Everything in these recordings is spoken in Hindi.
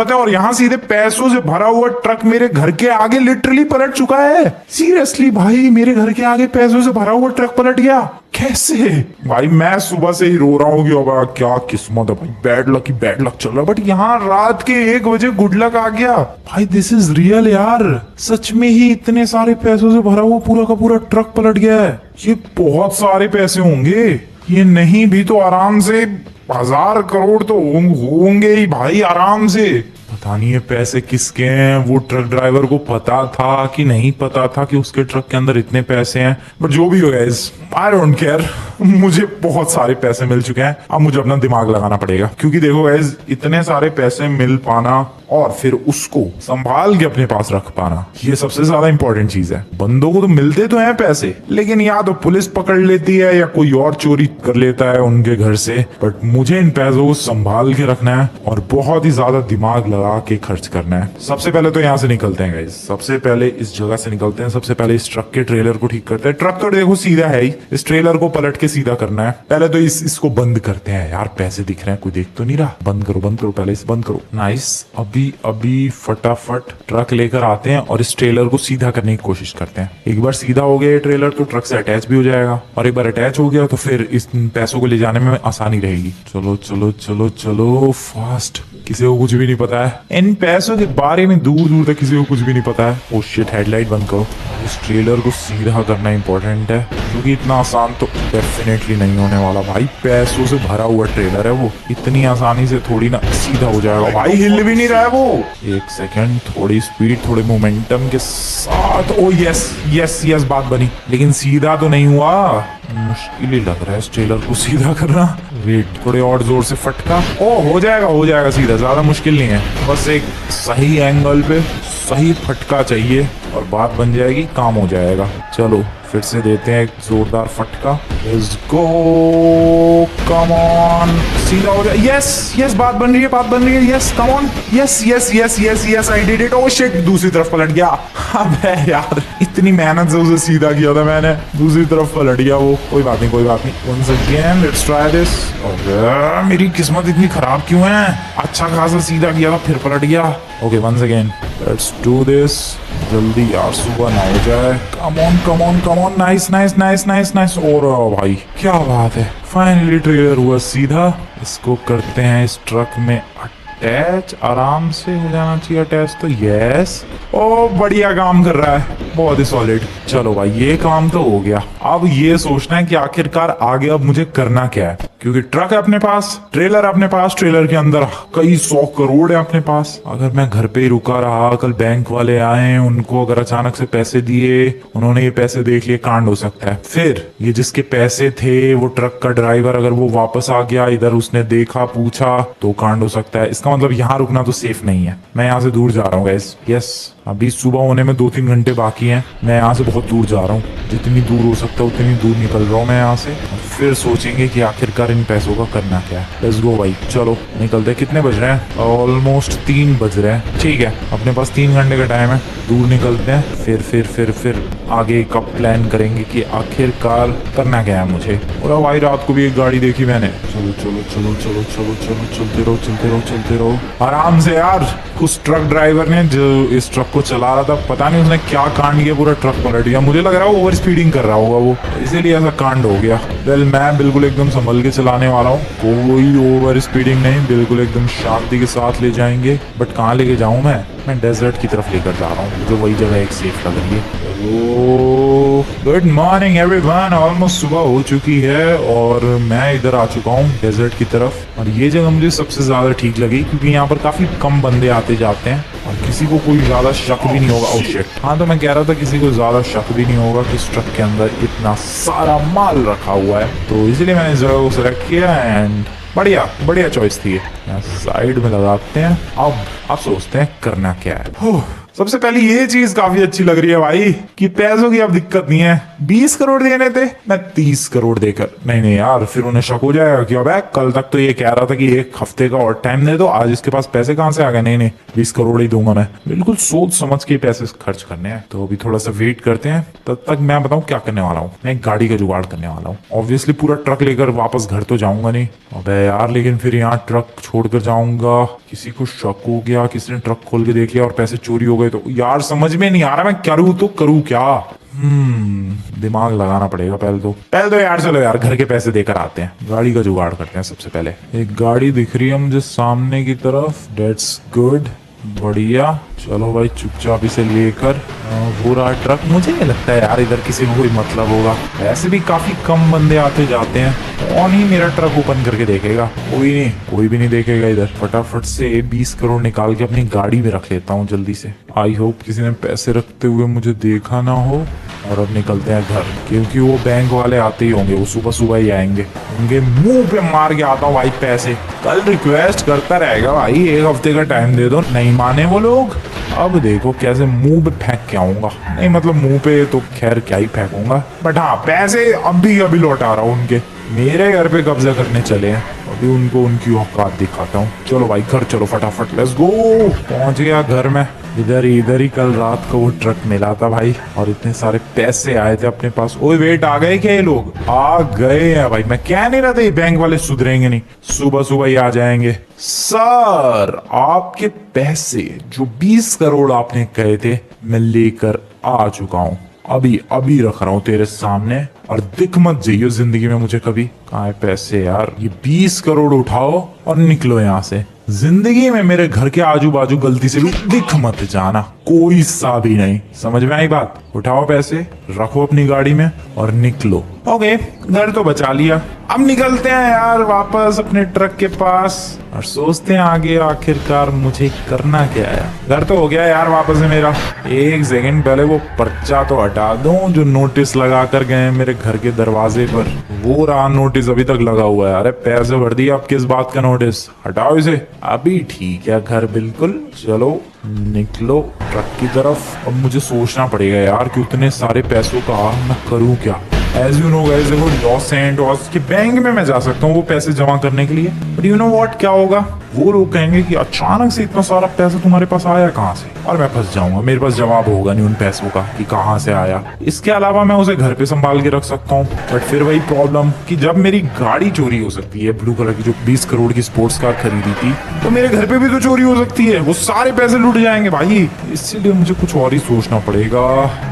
पता है, और यहाँ सीधे पैसों से भरा हुआ ट्रक मेरे घर के आगे लिटरली पलट चुका है। सीरियसली भाई, मेरे घर के आगे पैसों से भरा हुआ ट्रक पलट गया। कैसे भाई? मैं सुबह से ही रो रहा हूँ कि अब क्या किस्मत है भाई, बैड लक ही बैड लक चल रहा है। बट यहाँ रात के 1 बजे गुड लक आ गया भाई। दिस इज रियल यार, सच में ही इतने सारे पैसों से भरा हुआ पूरा का पूरा ट्रक पलट गया है। ये बहुत सारे पैसे होंगे, ये नहीं भी तो आराम से 1000 करोड़ तो होंगे ही भाई, आराम से। पता नहीं ये पैसे किसके हैं, वो ट्रक ड्राइवर को पता था कि नहीं पता था कि उसके ट्रक के अंदर इतने पैसे हैं। बट जो भी हो गाइस, आई डोंट केयर, मुझे बहुत सारे पैसे मिल चुके हैं। अब मुझे अपना दिमाग लगाना पड़ेगा, क्योंकि देखो गाइस, इतने सारे पैसे मिल पाना और फिर उसको संभाल के अपने पास रख पाना, ये सबसे ज्यादा इंपॉर्टेंट चीज है। बंदों को तो मिलते तो हैं पैसे, लेकिन या तो पुलिस पकड़ लेती है या कोई और चोरी कर लेता है उनके घर से। बट मुझे इन पैसों को संभाल के रखना है और बहुत ही ज्यादा दिमाग लगा के खर्च करना है। सबसे पहले तो यहाँ से निकलते हैं गाइस, सबसे पहले इस जगह से निकलते हैं। सबसे पहले इस ट्रक के ट्रेलर को ठीक करते हैं। ट्रक तो देखो सीधा है ही, इस ट्रेलर को पलट के सीधा करना है। पहले तो इसको बंद करते हैं। यार पैसे दिख रहे हैं, कोई देख तो नहीं रहा। बंद करो पहले इसे बंद करो। नाइस। अभी फटाफट ट्रक लेकर आते हैं और इस ट्रेलर को सीधा करने की कोशिश करते हैं। एक बार सीधा हो गया ये ट्रेलर तो ट्रक से अटैच भी हो जाएगा, और एक बार अटैच हो गया तो फिर इस पैसों को ले जाने में आसानी रहेगी। चलो चलो चलो चलो फास्ट। किसी को कुछ भी नहीं पता है इन पैसों के बारे में, दूर दूर तक किसी को कुछ भी नहीं पता है। ओ शिट, हेडलाइट बंद करो। इस ट्रेलर को सीधा करना इंपॉर्टेंट है, क्योंकि इतना आसान तो डेफिनेटली नहीं होने वाला भाई। पैसों से भरा हुआ ट्रेलर है वो, इतनी आसानी से थोड़ी ना सीधा हो जाएगा भाई। हिल भी नहीं रहा है वो। एक सेकंड, थोड़ी स्पीड, थोड़े मोमेंटम के साथ। ओ यस यस यस, बात बनी, लेकिन सीधा तो नहीं हुआ। मुश्किल ही लग रहा है इस ट्रेलर को सीधा करना। वेट, थोड़े और जोर से फटका। ओ हो जाएगा सीधा, ज्यादा मुश्किल नहीं है। बस एक सही एंगल पे सही फटका चाहिए और बात बन जाएगी, काम हो जाएगा। चलो फिर से देते हैं एक जोरदार फटका। लेट्स गो, कम ऑन, सीधा हो जाए। यस यस, बात बन रही है। Yes come on, yes yes yes yes yes, I did it. Oh shit, दूसरी तरफ पलट गया। अबे यार, इतनी मेहनत से उसे सीधा किया था मैंने, दूसरी तरफ पलट गया वो। कोई बात नहीं। Once again let's try this. अरे मेरी किस्मत इतनी खराब क्यों है? अच्छा खासा सीधा किया था फिर पलट गया। Okay once again let's do this. जल्दी यार, सुबह ना हो जाए। Come on, nice. और भाई क्या बात है, फाइनली ट्रेलर हुआ सीधा। इसको करते हैं इस ट्रक में अटैच। आराम से हो जाना चाहिए अटैच तो। यस, ओ बढ़िया काम कर रहा है, बहुत ही सॉलिड। चलो भाई, ये काम तो हो गया। अब ये सोचना है कि आखिरकार आगे अब मुझे करना क्या है, क्योंकि ट्रक है अपने पास, ट्रेलर अपने पास, ट्रेलर के अंदर कई 100 करोड़ है अपने पास। अगर मैं घर पे ही रुका रहा, कल बैंक वाले आए, उनको अगर अचानक से पैसे दिए, उन्होंने ये पैसे देख लिए, कांड हो सकता है। फिर ये जिसके पैसे थे, वो ट्रक का ड्राइवर अगर वो वापस आ गया इधर, उसने देखा पूछा, तो कांड हो सकता है। इसका मतलब यहाँ रुकना तो सेफ नहीं है। मैं यहाँ से दूर जा रहा हूँ गाइस। यस, अभी सुबह होने में 2-3 घंटे बाकी हैं। मैं यहाँ से बहुत दूर जा रहा हूँ, जितनी दूर हो सकता है उतनी दूर निकल रहा हूँ मैं यहाँ से। फिर सोचेंगे कि आखिरकार इन पैसों का करना क्या है। लेट्स गो भाई, चलो निकलते। कितने बज रहे हैं? ऑलमोस्ट 3 बज रहे हैं। ठीक है, अपने पास 3 घंटे का टाइम है। दूर निकलते हैं, फिर आगे का प्लान करेंगे कि आखिरकार करना क्या है मुझे। और भाई रात को भी एक गाड़ी देखी मैंने। चलो चलते रहो आराम से यार। उस ट्रक ड्राइवर ने जो इस ट्रक को चला रहा था, पता नहीं उसने क्या कांड किया, पूरा ट्रक पलट गया। मुझे लग रहा है ओवर स्पीडिंग कर रहा होगा वो, इसीलिए ऐसा कांड हो गया। वेल, मैं बिल्कुल एकदम संभल के चलाने वाला हूँ, कोई ओवर स्पीडिंग नहीं, बिल्कुल एकदम शांति के साथ ले जाएंगे। बट कहाँ लेके जाऊँ मैं डेजर्ट की तरफ लेकर जा रहा हूँ, जो वही जगह एक सेफ लग रही है। गुड मॉर्निंग एवरीवन, ऑलमोस्ट सुबह हो चुकी है और मैं इधर आ चुका हूँ डेजर्ट की तरफ। और ये जगह मुझे सबसे ज्यादा ठीक लगी, क्योंकि यहाँ पर काफी कम बंदे आते जाते हैं और किसी को कोई ज्यादा शक भी नहीं होगा। ओह शिट, हाँ तो मैं कह रहा था किसी को ज्यादा शक भी नहीं होगा कि इस ट्रक के अंदर इतना सारा माल रखा हुआ है, तो इसलिए मैंने इस जगह को सिलेक्ट किया। एंड बढ़िया चॉइस थी। यहाँ साइड में लगाते हैं। अब सोचते हैं करना क्या है। सबसे पहले ये चीज काफी अच्छी लग रही है भाई कि पैसों की अब दिक्कत नहीं है। 20 करोड़ देने थे, मैं 30 करोड़ देकर, नहीं यार फिर उन्हें शक हो जाएगा कि अबे कल तक तो ये कह रहा था कि 1 हफ्ते का और टाइम दे दो, आज इसके पास पैसे कहां से आ गए। नहीं 20 करोड़ ही दूंगा मैं, बिल्कुल सोच समझ के पैसे खर्च करने हैं। तो अभी थोड़ा सा वेट करते हैं, तब तक मैं बताऊं क्या करने वाला हूँ। मैं एक गाड़ी का जुगाड़ करने वाला हूँ। ऑब्वियसली पूरा ट्रक लेकर वापस घर तो जाऊंगा नहीं, अबे यार लेकिन फिर यहाँ ट्रक छोड़कर जाऊंगा, किसी को शक हो गया, किसी ने ट्रक खोल के देख लिया और पैसे चोरी हो गए तो यार समझ में नहीं आ रहा मैं करूँ तो करूँ क्या। दिमाग लगाना पड़ेगा पहले तो यार चलो यार घर के पैसे देकर आते हैं, गाड़ी का जुगाड़ करते हैं। सबसे पहले एक गाड़ी दिख रही है मुझे सामने की तरफ, डेट्स गुड, बढ़िया। चलो भाई चुपचाप इसे लेकर वो रहा ट्रक। मुझे नहीं लगता है यार इधर किसी को कोई मतलब होगा, वैसे भी काफी कम बंदे आते जाते हैं, कौन ही मेरा ट्रक ओपन करके देखेगा। कोई भी नहीं देखेगा इधर। फटाफट से 20 करोड़ निकाल के अपनी गाड़ी में रख लेता हूँ जल्दी से। आई होप किसी ने पैसे रखते हुए मुझे देखा ना हो। और अब निकलते हैं घर, क्योंकि वो बैंक वाले आते ही होंगे, वो सुबह ही आएंगे, उनके मुंह पे मार के आता हूँ भाई पैसे। कल रिक्वेस्ट करता रहेगा भाई 1 हफ्ते का टाइम दे दो, नहीं माने वो लोग। अब देखो कैसे मुंह पे फेंक के आऊंगा, नहीं मतलब मुंह पे तो खैर क्या ही फेंकूंगा, बट हाँ पैसे अभी लौटा रहा हूँ उनके। मेरे घर पे कब्जा करने चले हैं, अभी उनको उनकी औकात दिखाता हूँ। चलो भाई घर चलो फटाफट, लेट्स गो। पहुंच गया घर में। इधर ही कल रात को वो ट्रक मिला था भाई, और इतने सारे पैसे आए थे अपने पास। ओए वेट, आ गए क्या ये लोग? आ गए हैं भाई, मैं कह नहीं रहा था ये बैंक वाले सुधरेंगे नहीं, सुबह ही आ जाएंगे। सर आपके पैसे जो 20 करोड़ आपने कहे थे मैं लेकर आ चुका हूँ, अभी रख रहा हूँ तेरे सामने, और दिख मत जाइयो जिंदगी में मुझे कभी। कहाँ है पैसे यार? ये 20 करोड़ उठाओ और निकलो यहाँ से। जिंदगी में मेरे घर के आजू बाजू गलती से भी दिख मत जाना, कोई सा भी नहीं। समझ में आई बात? उठाओ पैसे, रखो अपनी गाड़ी में और निकलो। ओके, घर तो बचा लिया। अब निकलते हैं यार वापस अपने ट्रक के पास और सोचते हैं आगे आखिरकार मुझे करना क्या है। घर तो हो गया यार वापस से मेरा। एक सेकंड पहले वो पर्चा तो हटा दूं जो नोटिस लगा कर गए मेरे घर के दरवाजे पर। वो रहा नोटिस अभी तक लगा हुआ है। अरे पैसे भर दिए, अब किस बात का नोटिस? हटाओ इसे। अभी ठीक है घर बिल्कुल। चलो निकलो ट्रक की तरफ। अब मुझे सोचना पड़ेगा यार कि उतने सारे पैसों का मैं करूँ क्या। एज यू नो गाइस, देखो लॉस सैंटोस के बैंक में मैं जा सकता हूँ वो पैसे जमा करने के लिए, बट यू नो व्हाट क्या होगा? वो लोग कहेंगे कि अचानक से इतना सारा पैसा तुम्हारे पास आया कहाँ से, और मैं फंस जाऊंगा। मेरे पास जवाब होगा नहीं उन पैसों का कि कहाँ से आया। इसके अलावा मैं उसे घर पे संभाल के रख सकता हूँ, बट फिर वही प्रॉब्लम कि जब मेरी गाड़ी चोरी हो सकती है, ब्लू कलर की जो 20 करोड़ की स्पोर्ट्स कार खरीदी थी, तो मेरे घर पे भी तो चोरी हो सकती है, वो सारे पैसे लुट जाएंगे भाई। इसलिए मुझे कुछ और ही सोचना पड़ेगा।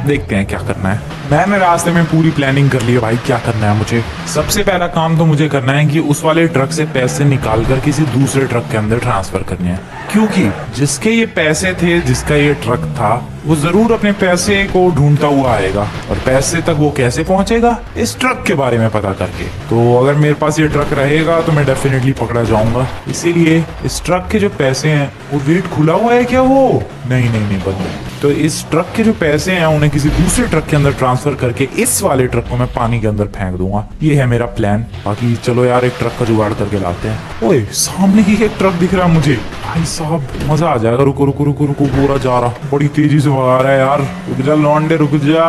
देखते हैं क्या करना है। मैंने रास्ते में पूरी प्लानिंग कर ली है भाई, क्या करना है मुझे। सबसे पहला काम तो मुझे करना है कि उस वाले ट्रक से पैसे निकाल कर किसी दूसरे ट्रक के अंदर ट्रांसफर करने हैं, क्योंकि जिसके ये पैसे थे, जिसका ये ट्रक था, वो जरूर अपने पैसे को ढूंढता हुआ आएगा, और पैसे तक वो कैसे पहुंचेगा? इस ट्रक के बारे में पता करके। तो अगर मेरे पास ये ट्रक रहेगा तो मैं डेफिनेटली पकड़ा जाऊंगा। इसीलिए इस ट्रक के जो पैसे हैं, वो गेट खुला हुआ है क्या? वो नहीं बंद है। तो इस ट्रक के जो पैसे हैं उन्हें किसी दूसरे ट्रक के अंदर ट्रांसफर करके इस वाले ट्रक को मैं पानी के अंदर फेंक दूंगा। ये है मेरा प्लान। बाकी चलो यार एक ट्रक का जुगाड़ करके लाते हैं। ओए सामने ही एक ट्रक दिख रहा है मुझे, भाई साहब मजा आ जाएगा। रुको पूरा जा रहा, बड़ी तेजी से भगा रहा है यार। रुक जा लौंडे रुक जा,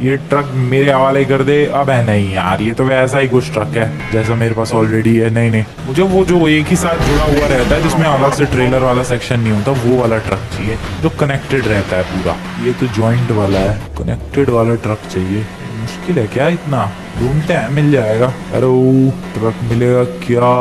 ये ट्रक मेरे हवाले कर दे। अब है नहीं यार, ये तो वैसा ही कुछ ट्रक है जैसा मेरे पास ऑलरेडी है। नहीं मुझे वो जो एक ही साथ जुड़ा हुआ रहता है, जिसमें अलग से ट्रेलर वाला सेक्शन नहीं होता, वो वाला ट्रक चाहिए जो कनेक्टेड रहता है पूरा। ये तो जॉइंट वाला है, कनेक्टेड वाला ट्रक चाहिए। मुश्किल है क्या इतना? ढूंढते हैं, मिल जाएगा। अरे ट्रक मिलेगा क्या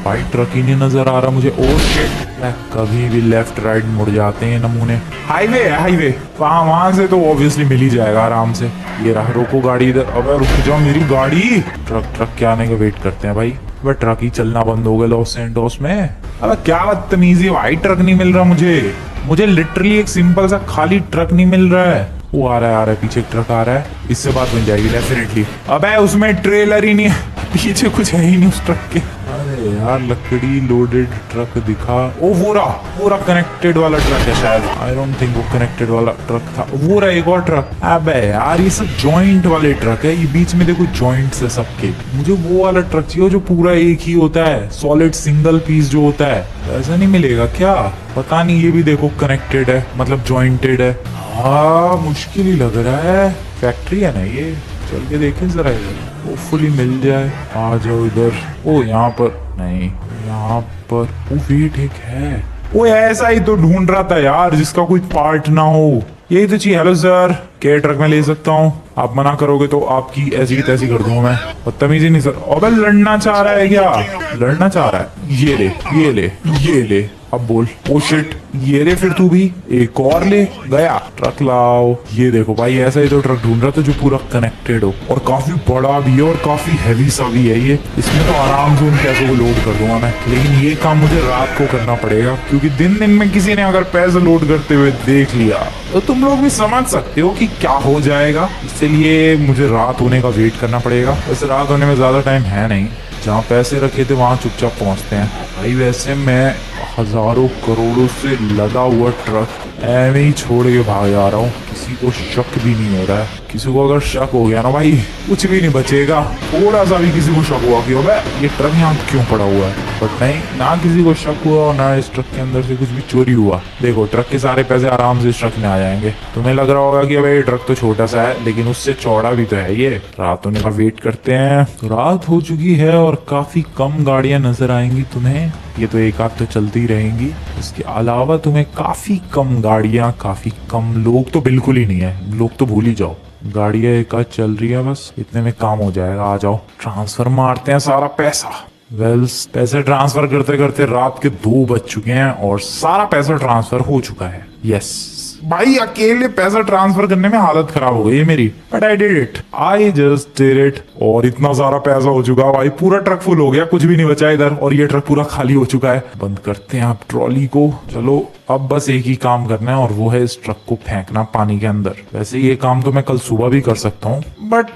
भाई? ट्रक ही नहीं नजर आ रहा मुझे। ओ शिट, कभी भी लेफ्ट राइट मुड़ जाते हैं नमूने। हाईवे है हाईवे, वहां से तो ऑब्वियसली मिल ही जाएगा आराम से। ये रहा, रोको गाड़ी इधर। अबे रुक जाओ मेरी गाड़ी। ट्रक के आने का वेट करते हैं भाई। वह ट्रक ही चलना बंद हो गया लॉस सैंटोस में। अब क्या बदतमीजी भाई, ट्रक नहीं मिल रहा मुझे लिटरली एक सिंपल सा खाली ट्रक नहीं मिल रहा है। वो आ रहा है पीछे एक ट्रक आ रहा है, इससे बात बन जाएगी डेफिनेटली। अबे उसमें ट्रेलर ही नहीं है, पीछे कुछ है ही नहीं उस ट्रक के। अरे यार लकड़ी लोडेड ट्रक दिखा। ओ वो रहा कनेक्टेड वाला ट्रक है शायद। आई डोंट थिंक वो कनेक्टेड वाला ट्रक था। वो रहा एक और ट्रक। अबे यार ये सब जॉइंट वाले ट्रक है। ये बीच में देखो जॉइंट्स है सबके। मुझे वो वाला ट्रक चाहिए जो पूरा एक ही होता है, सॉलिड सिंगल पीस जो होता है। ऐसा नहीं मिलेगा क्या? पता नहीं। ये भी देखो कनेक्टेड है, मतलब जॉइंटेड है। हाँ मुश्किल ही लग रहा है। फैक्ट्री है ना ये, चल के देखें जरा इधर, होपफुली मिल जाए। आ जाओ इधर। ओ यहाँ पर नहीं, यहाँ पर वो भी ठीक है। वो ऐसा ही तो ढूंढ रहा था यार जिसका कोई पार्ट ना हो। यही तो चाहिए। हेलो सर, क्या ट्रक में ले सकता हूँ? आप मना करोगे तो आपकी ऐसी की तैसी कर दूंगा मैं। बदतमीजी नहीं सर। अबे लड़ना चाह रहा है क्या? लड़ना चाह रहा है? ये ले ये ले ये ले। अब बोल। ओ शिट, ये रे फिर तू भी एक और ले। गया ट्रक लाओ। ये देखो भाई, ऐसा ही तो ट्रक ढूंढ रहा था जो पूरा कनेक्टेड हो और काफी बड़ा भी है और काफी हैवी सा भी है। ये इसमें तो आराम से उन पैसों को लोड कर दूंगा मैं। लेकिन ये काम मुझे रात को करना पड़ेगा, क्योंकि दिन में किसी ने अगर पैसे लोड करते हुए देख लिया तो तुम लोग भी समझ सकते हो कि क्या हो जाएगा। इसलिए मुझे रात होने का वेट करना पड़ेगा। वैसे रात होने में ज्यादा टाइम है नहीं। जहाँ पैसे रखे थे वहां चुपचाप पहुंचते हैं। भाई वैसे मैं हजारों करोड़ों से लदा हुआ ट्रक ऐਵੇਂ ही छोड़ के भाग जा रहा हूँ। किसी को शक भी नहीं हो रहा है। किसी को अगर शक हो गया ना भाई, कुछ भी नहीं बचेगा। थोड़ा सा भी किसी को शक हुआ कि अबे ये ट्रक यहाँ क्यों पड़ा हुआ है, बट नहीं, ना किसी को शक हुआ और ना इस ट्रक के अंदर से कुछ भी चोरी हुआ। देखो ट्रक के सारे पैसे आराम से इस ट्रक में आ जाएंगे। तुम्हें लग रहा होगा कि अबे ये ट्रक तो छोटा सा है, लेकिन उससे चौड़ा भी तो है ये। रात होने का वेट करते हैं। तो रात हो चुकी है और काफी कम गाड़ियां नजर आएंगी तुम्हें। ये तो एक आध तो चलती ही रहेंगी। इसके अलावा तुम्हें काफी कम गाड़ियां, काफी कम लोग तो बिल्कुल ही नहीं है। लोग तो भूल ही जाओ। गाड़ियां एक आध चल रही है बस, इतने में काम हो जाएगा। आ जाओ, ट्रांसफर मारते हैं सारा पैसा। पैसे ट्रांसफर करते करते रात के 2 बज चुके हैं और सारा पैसा ट्रांसफर हो चुका है। यस भाई, अकेले पैसा ट्रांसफर करने में हालत खराब हो गई है मेरी, but I did it. I just did it. और इतना सारा पैसा हो चुका भाई, पूरा ट्रक फुल हो गया, कुछ भी नहीं बचा इधर। और ये ट्रक पूरा खाली हो चुका है। बंद करते हैं आप ट्रॉली को। चलो अब बस एक ही काम करना है और वो है इस ट्रक को फेंकना पानी के अंदर। वैसे ये काम तो मैं कल सुबह भी कर सकता हूँ, बट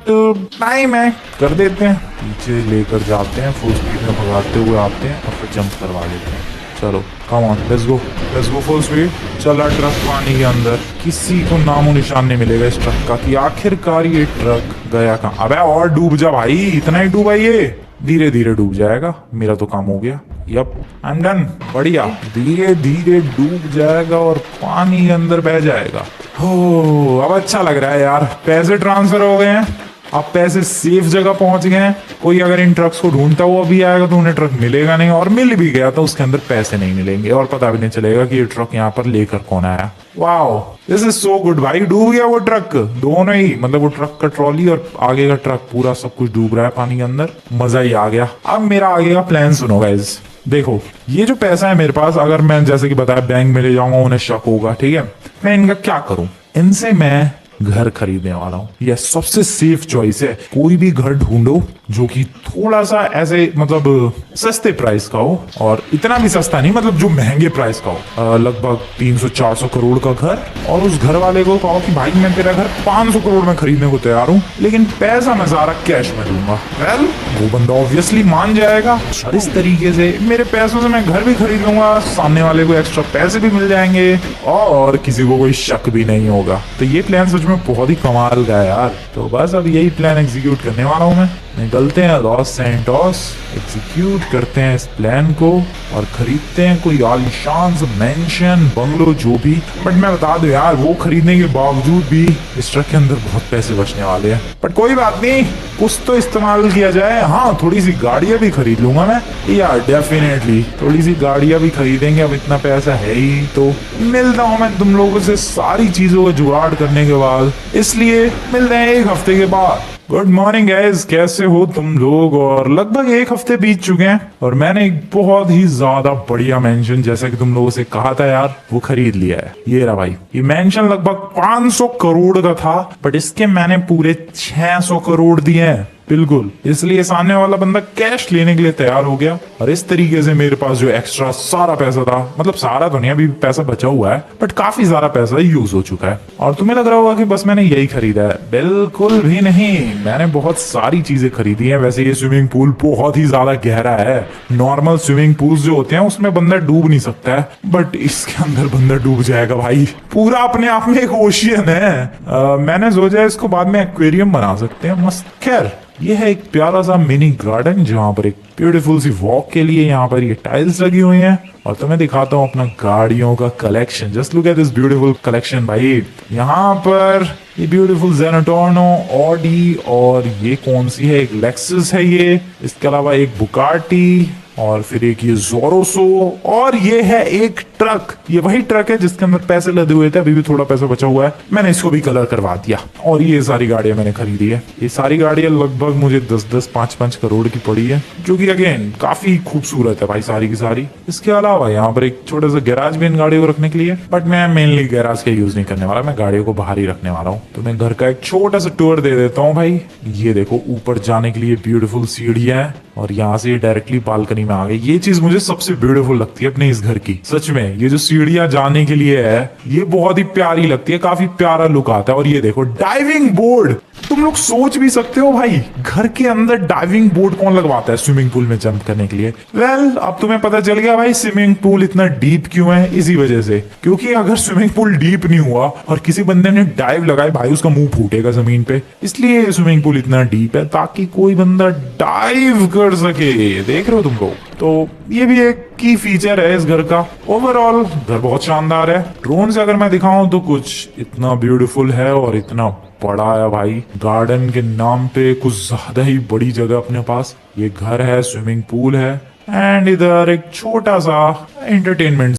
टाइम है, कर देते हैं। पीछे लेकर जाते हैं, फुल स्पीड में भगाते हुए आते हैं और फिर जंप करवा लेते हैं। चलो come on, let's go full speed. चला ट्रक पानी के अंदर। किसी को नामो निशान नहीं मिलेगा इस ट्रक का कि आखिरकार ये ट्रक गया कहाँ। अबे और डूब जा भाई, इतना ही डूबा ये। धीरे धीरे डूब जाएगा। मेरा तो काम हो गया। Yup, I am done. बढ़िया, धीरे धीरे डूब जाएगा और पानी के अंदर बह जाएगा। हो, अब अच्छा लग रहा है यार। पैसे ट्रांसफर हो गए हैं, अब पैसे सेफ जगह पहुंच गए हैं। कोई अगर इन ट्रक्स को ढूंढता हुआ भी आएगा तो उन्हें ट्रक मिलेगा नहीं, और मिल भी गया तो उसके अंदर पैसे नहीं मिलेंगे और पता भी नहीं चलेगा कि ये ट्रक यहाँ पर लेकर कौन आया। Wow, this is so good भाई। डूब गया वो ट्रक, दोनों ही, मतलब वो ट्रक का ट्रॉली और आगे का ट्रक, पूरा सब कुछ डूब रहा है पानी के अंदर। मजा ही आ गया। अब मेरा आगे का प्लान सुनो गाइस। देखो ये जो पैसा है मेरे पास, अगर मैं जैसे कि बताया बैंक में ले जाऊंगा, उन्हें शक होगा, ठीक है। मैं इनका क्या करूं? इनसे मैं घर खरीदने वाला हूँ। यह सबसे सेफ चॉइस है। कोई भी घर ढूंढो जो कि थोड़ा सा ऐसे मतलब सस्ते प्राइस का हो, और इतना भी सस्ता नहीं, मतलब जो महंगे प्राइस का हो। लगभग 300-400 करोड़ का घर। और उस घर वाले को कहो कि भाई मैं तेरा घर 500 करोड़ में खरीदने को तैयार हूँ, लेकिन पैसा मैं सारा कैश में दूंगा। वेल, वो बंदा ऑब्वियसली मान जाएगा। और इस तरीके से मेरे पैसों से मैं घर भी खरीद लूंगा, सामने वाले को एक्स्ट्रा पैसे भी मिल जाएंगे और किसी को कोई शक भी नहीं होगा। तो ये प्लान सच में बहुत ही कमाल का है यार। तो बस अब यही प्लान एग्जीक्यूट करने वाला हूँ मैं। निकलते हैं लॉस सैंटोस, एग्जीक्यूट करते हैं इस प्लान को और खरीदते हैं कोई आलीशान मेंशन, बंगलो, जो भी। बट मैं बता दूं यार, वो खरीदने के बावजूद भी इस ट्रक के अंदर बहुत पैसे बचने वाले हैं। बट कोई बात नहीं, कुछ तो इस्तेमाल किया जाए। हाँ, थोड़ी सी गाड़ियां भी खरीद लूंगा मैं यार, डेफिनेटली थोड़ी सी गाड़ियां भी खरीदेंगे। अब इतना पैसा है ही तो। मिलता हूँ मैं तुम लोगों से सारी चीजों को जुगाड़ करने के बाद, इसलिए मिलते हैं 1 हफ्ते के बाद। गुड मॉर्निंग गाइस, कैसे हो तुम लोग? और लगभग 1 हफ्ते बीत चुके हैं और मैंने एक बहुत ही ज्यादा बढ़िया मेंशन, जैसा कि तुम लोगों से कहा था यार, वो खरीद लिया है। ये रहा भाई। ये मेंशन लगभग 500 करोड़ का था, बट इसके मैंने पूरे 600 करोड़ दिए हैं। बिल्कुल, इसलिए सामने वाला बंदा कैश लेने के लिए तैयार हो गया और इस तरीके से मेरे पास जो एक्स्ट्रा सारा पैसा था, मतलब सारा तो नहीं, अभी पैसा बचा हुआ है बट काफी सारा पैसा यूज हो चुका है। और तुम्हें लग रहा होगा कि बस मैंने यही खरीदा है, बिल्कुल भी नहीं, मैंने बहुत सारी चीजें खरीदी है। वैसे ये स्विमिंग पूल बहुत ही ज्यादा गहरा है, नॉर्मल स्विमिंग पूल जो होते हैं उसमें बंदा डूब नहीं सकता है, बट इसके अंदर बंदा डूब जाएगा भाई, पूरा अपने आप में एक ओशियन है। मैंने सोचा इसको बाद में एक्वेरियम बना सकते हैं मस्त। खैर, ये है एक प्यारा सा मिनी गार्डन जहाँ पर एक ब्यूटीफुल सी वॉक के लिए यहाँ पर ये टाइल्स लगी हुई हैं। और तो मैं दिखाता हूँ अपना गाड़ियों का collection. Just look at this beautiful collection भाई। यहाँ पर ये ब्यूटीफुल ज़ेनटोर्नो, ऑडी, और ये कौन सी है, एक लेक्सस है ये, इसके अलावा एक बुगाटी, और फिर एक ये ज़ोरोसो, और ये है एक ट्रक। ये वही ट्रक है जिसके अंदर पैसे लदे हुए थे, अभी भी थोड़ा पैसा बचा हुआ है, मैंने इसको भी कलर करवा दिया। और ये सारी गाड़ियां मैंने खरीदी है। ये सारी गाड़ियां लगभग मुझे 10-10, 5-5 करोड़ की पड़ी है, जो कि अगेन काफी खूबसूरत है भाई सारी की सारी। इसके अलावा यहाँ पर एक छोटा सा गैराज भी इन गाड़ियों को रखने के लिए, बट मैं मेनली गैराज का यूज नहीं करने वाला, मैं गाड़ियों को बाहर ही रखने वाला हूँ। तो मैं घर का एक छोटा सा टूर दे देता हूँ भाई। ये देखो, ऊपर जाने के लिए ब्यूटीफुल सीढ़ियां है और यहाँ से डायरेक्टली बालकनी में आ गई। ये चीज मुझे सबसे ब्यूटीफुल लगती है अपने इस घर की, सच में। ये जो सीढ़ियां जाने के लिए है, ये बहुत ही प्यारी लगती है, काफी प्यारा लुक आता है। और ये देखो डाइविंग बोर्ड, तुम लोग सोच भी सकते हो भाई, घर के अंदर डाइविंग बोर्ड कौन लगवाता है स्विमिंग पूल में जंप करने के लिए। वेल, अब तुम्हें पता चल गया भाई स्विमिंग पूल इतना डीप क्यों है। इसी वजह से, क्योंकि अगर स्विमिंग पूल डीप नहीं हुआ और किसी बंदे ने डाइव लगाए भाई, उसका मुंह फूटेगा जमीन पे। इसलिए स्विमिंग पूल इतना डीप है ताकि कोई बंदा डाइव कर सके। देख रहे हो तुम लोग, तो ये भी एक की फीचर है इस घर का। ओवरऑल घर बहुत शानदार है। ड्रोन से अगर मैं दिखाऊं तो कुछ इतना ब्यूटीफुल है और इतना बड़ा है भाई। गार्डन के नाम पे कुछ ज्यादा ही बड़ी जगह अपने पास। ये घर है, स्विमिंग पूल है, एंड इधर एक छोटा सा एंटरटेनमेंट